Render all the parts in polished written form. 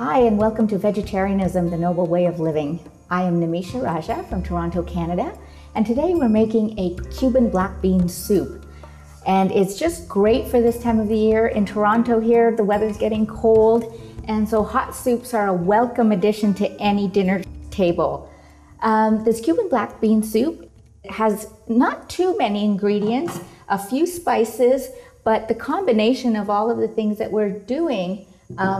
Hi, and welcome to Vegetarianism, the Noble Way of Living. I am Nimisha Raja from Toronto, Canada, and today we're making a Cuban black bean soup. And it's just great for this time of the year. In Toronto here, the weather's getting cold, and so hot soups are a welcome addition to any dinner table. This Cuban black bean soup has not too many ingredients, a few spices, but the combination of all of the things that we're doing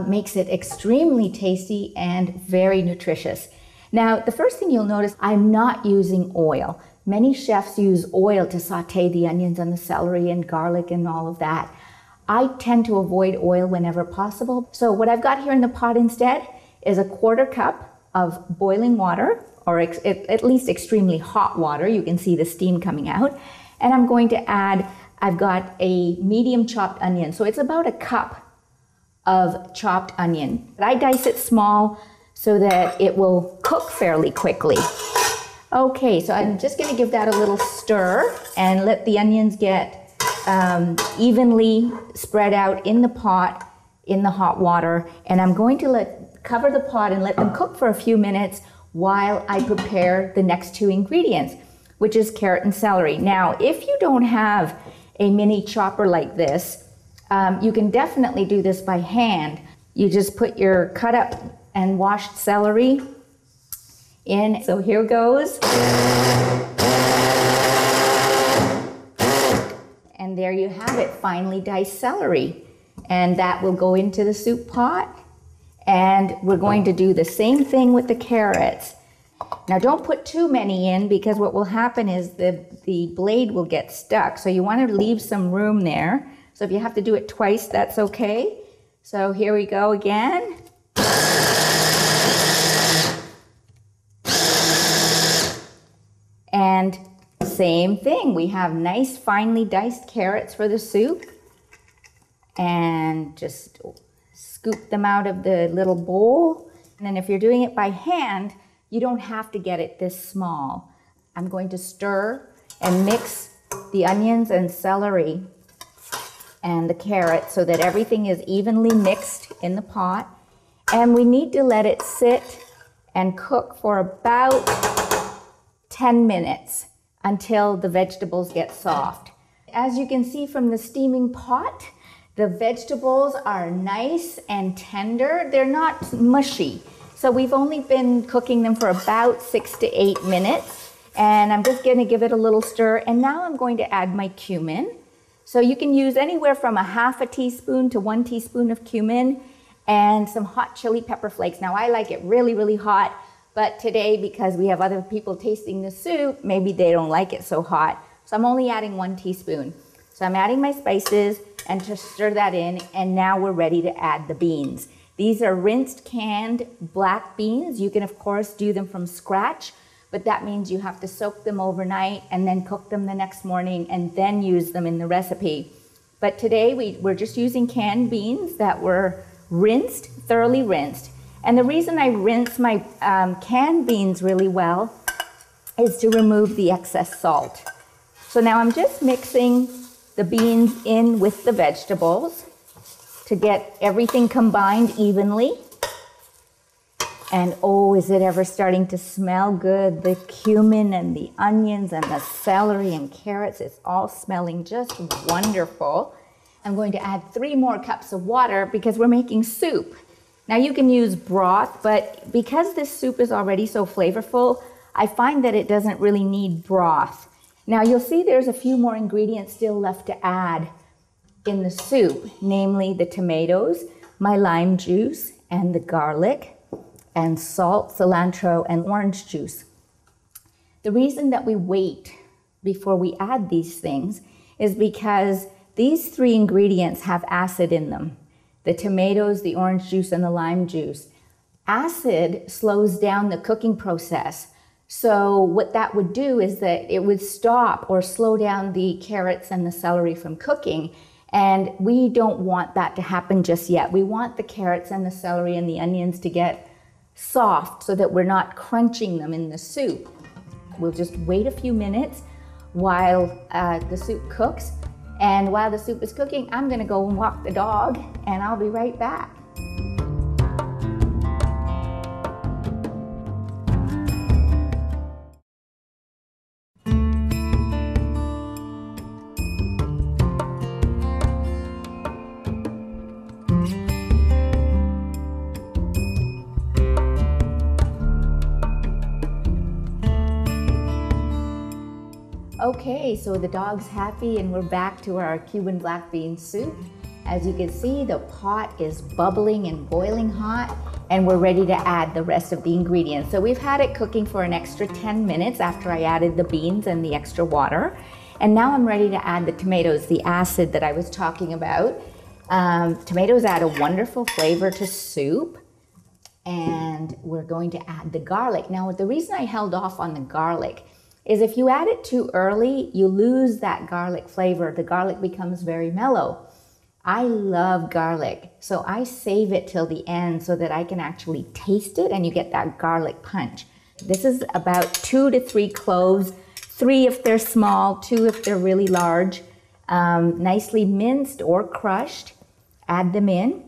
makes it extremely tasty and very nutritious. Now, the first thing you'll notice, I'm not using oil. Many chefs use oil to saute the onions and the celery and garlic and all of that. I tend to avoid oil whenever possible. So what I've got here in the pot instead is a 1/4 cup of boiling water, or at least extremely hot water. You can see the steam coming out. And I'm going to add, I've got a medium chopped onion. So it's about a cup of chopped onion. I dice it small so that it will cook fairly quickly. Okay, so I'm just gonna give that a little stir and let the onions get evenly spread out in the pot, in the hot water. And I'm going to cover the pot and let them cook for a few minutes while I prepare the next two ingredients, which is carrot and celery. Now, if you don't have a mini chopper like this, you can definitely do this by hand. You just put your cut up and washed celery in. So here goes. And there you have it, finely diced celery. And that will go into the soup pot. And we're going to do the same thing with the carrots. Now don't put too many in, because what will happen is the blade will get stuck. So you want to leave some room there. So if you have to do it twice, that's okay. So here we go again. And same thing, we have nice finely diced carrots for the soup. And just scoop them out of the little bowl. And then if you're doing it by hand, you don't have to get it this small. I'm going to stir and mix the onions and celery and the carrot so that everything is evenly mixed in the pot. And we need to let it sit and cook for about 10 minutes until the vegetables get soft. As you can see from the steaming pot, the vegetables are nice and tender. They're not mushy. So we've only been cooking them for about 6 to 8 minutes. And I'm just gonna give it a little stir. And now I'm going to add my cumin. So you can use anywhere from a 1/2 teaspoon to 1 teaspoon of cumin and some hot chili pepper flakes. Now I like it really, really hot, but today, because we have other people tasting the soup, maybe they don't like it so hot. So I'm only adding 1 teaspoon. So I'm adding my spices and to stir that in, and now we're ready to add the beans. These are rinsed, canned black beans. You can of course do them from scratch, but that means you have to soak them overnight and then cook them the next morning and then use them in the recipe. But today we're just using canned beans that were rinsed, thoroughly rinsed. And the reason I rinse my canned beans really well is to remove the excess salt. So now I'm just mixing the beans in with the vegetables to get everything combined evenly. And oh, is it ever starting to smell good? The cumin and the onions and the celery and carrots, it's all smelling just wonderful. I'm going to add 3 more cups of water because we're making soup. Now you can use broth, but because this soup is already so flavorful, I find that it doesn't really need broth. Now you'll see there's a few more ingredients still left to add in the soup, namely the tomatoes, my lime juice, and the garlic, and salt, cilantro, and orange juice. The reason that we wait before we add these things is because these 3 ingredients have acid in them. The tomatoes, the orange juice, and the lime juice. Acid slows down the cooking process. So what that would do is that it would stop or slow down the carrots and the celery from cooking. And we don't want that to happen just yet. We want the carrots and the celery and the onions to get soft so that we're not crunching them in the soup. We'll just wait a few minutes while the soup cooks. And while the soup is cooking, I'm gonna go and walk the dog, and I'll be right back. Okay, so the dog's happy and we're back to our Cuban black bean soup. As you can see, the pot is bubbling and boiling hot, and we're ready to add the rest of the ingredients. So we've had it cooking for an extra 10 minutes after I added the beans and the extra water. And now I'm ready to add the tomatoes, the acid that I was talking about. Tomatoes add a wonderful flavor to soup. And we're going to add the garlic. Now, the reason I held off on the garlic is if you add it too early, you lose that garlic flavor. The garlic becomes very mellow. I love garlic, so I save it till the end so that I can actually taste it and you get that garlic punch. This is about 2 to 3 cloves, 3 if they're small, 2 if they're really large, nicely minced or crushed. Add them in,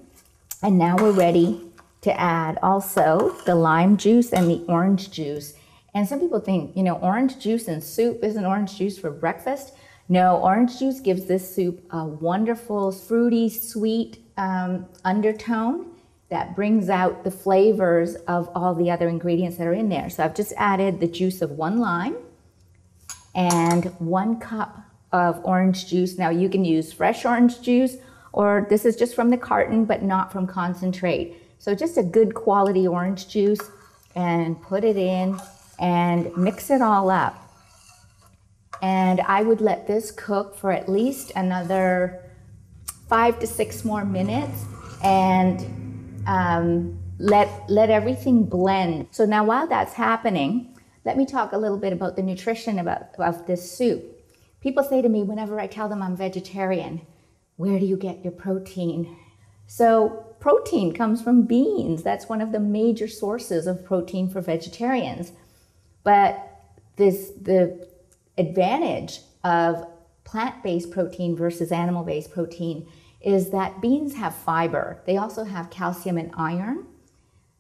and now we're ready to add also the lime juice and the orange juice. And some people think, you know, orange juice and soup, isn't orange juice for breakfast? No, orange juice gives this soup a wonderful, fruity, sweet undertone that brings out the flavors of all the other ingredients that are in there. So I've just added the juice of 1 lime and 1 cup of orange juice. Now you can use fresh orange juice, or this is just from the carton, but not from concentrate. So just a good quality orange juice, and put it in and mix it all up. And I would let this cook for at least another 5 to 6 more minutes, and let everything blend. So now while that's happening, let me talk a little bit about the nutrition of this soup. People say to me whenever I tell them I'm vegetarian, where do you get your protein? So protein comes from beans. That's one of the major sources of protein for vegetarians. But the advantage of plant-based protein versus animal-based protein is that beans have fiber. They also have calcium and iron.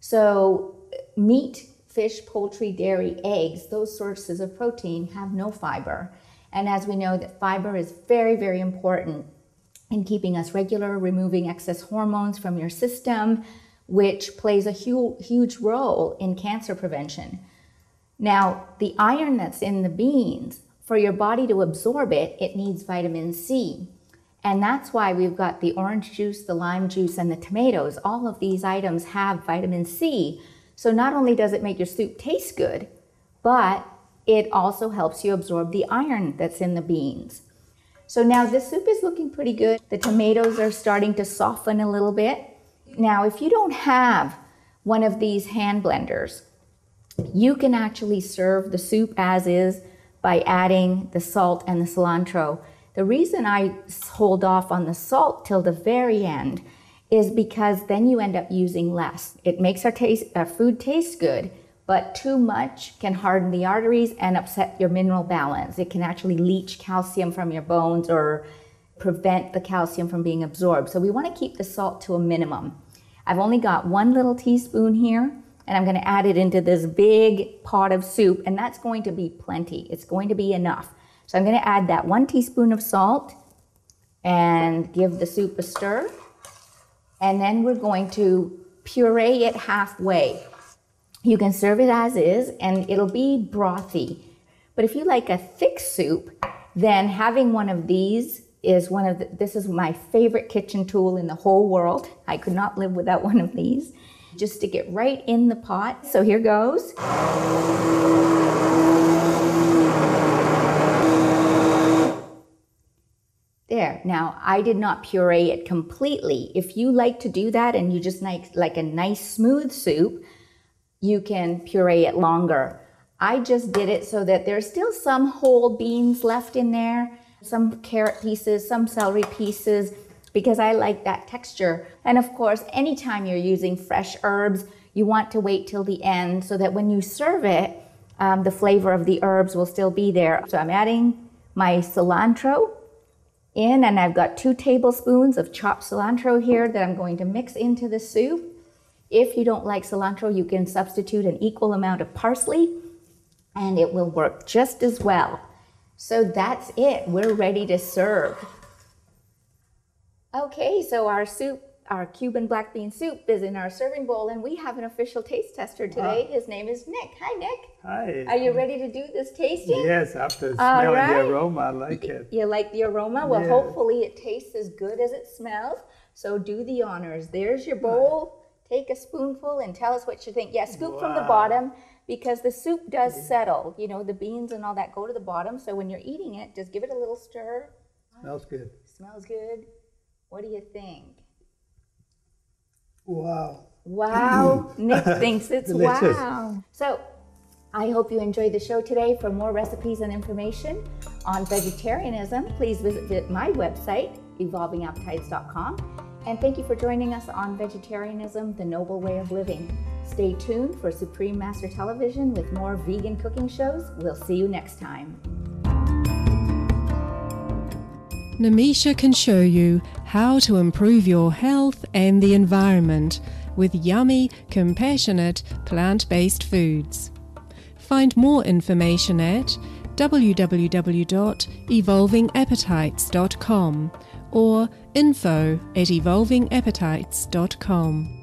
So meat, fish, poultry, dairy, eggs, those sources of protein have no fiber. And as we know, that fiber is very, very important in keeping us regular, removing excess hormones from your system, which plays a huge role in cancer prevention. Now, the iron that's in the beans, for your body to absorb it, it needs vitamin C. And that's why we've got the orange juice, the lime juice, and the tomatoes. All of these items have vitamin C. So not only does it make your soup taste good, but it also helps you absorb the iron that's in the beans. So now this soup is looking pretty good. The tomatoes are starting to soften a little bit. Now, if you don't have one of these hand blenders, you can actually serve the soup as is by adding the salt and the cilantro. The reason I hold off on the salt till the very end is because then you end up using less. It makes our food taste good, but too much can harden the arteries and upset your mineral balance. It can actually leach calcium from your bones or prevent the calcium from being absorbed. So we want to keep the salt to a minimum. I've only got 1 little teaspoon here, and I'm going to add it into this big pot of soup, and that's going to be plenty. It's going to be enough. So I'm going to add that 1 teaspoon of salt and give the soup a stir. And then we're going to puree it halfway. You can serve it as is, and it'll be brothy. But if you like a thick soup, then having one of these is this is my favorite kitchen tool in the whole world. I could not live without one of these. Just stick it right in the pot. So here goes. There. Now, I did not puree it completely. If you like to do that and you just like a nice smooth soup, you can puree it longer. I just did it so that there's still some whole beans left in there, some carrot pieces, some celery pieces, because I like that texture. And of course, anytime you're using fresh herbs, you want to wait till the end so that when you serve it, the flavor of the herbs will still be there. So I'm adding my cilantro in, and I've got 2 tablespoons of chopped cilantro here that I'm going to mix into the soup. If you don't like cilantro, you can substitute an equal amount of parsley, and it will work just as well. So that's it. We're ready to serve. Okay, so our soup Our Cuban black bean soup is in our serving bowl, and we have an official taste tester today. His name is Nick. Hi, Nick. Hi. Are you ready to do this tasting? Yes, after smelling the aroma, I like it. You like the aroma? Well, Yes. hopefully it tastes as good as it smells. So do the honors. There's your bowl. Take a spoonful and tell us what you think. Yeah, scoop from the bottom, because the soup does settle. You know, the beans and all that go to the bottom. So when you're eating it, just give it a little stir. Smells good. Smells good. What do you think? Wow. Wow. Nick thinks it's Delicious. wow. So I hope you enjoyed the show today. For more recipes and information on vegetarianism, please visit my website, evolvingappetites.com. And thank you for joining us on Vegetarianism, the Noble Way of Living. Stay tuned for Supreme Master Television with more vegan cooking shows. We'll see you next time. Nimisha can show you how to improve your health and the environment with yummy, compassionate, plant-based foods. Find more information at www.evolvingappetites.com or info@evolvingappetites.com.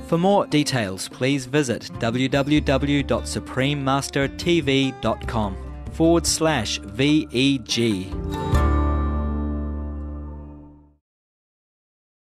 For more details, please visit www.suprememastertv.com/VEG.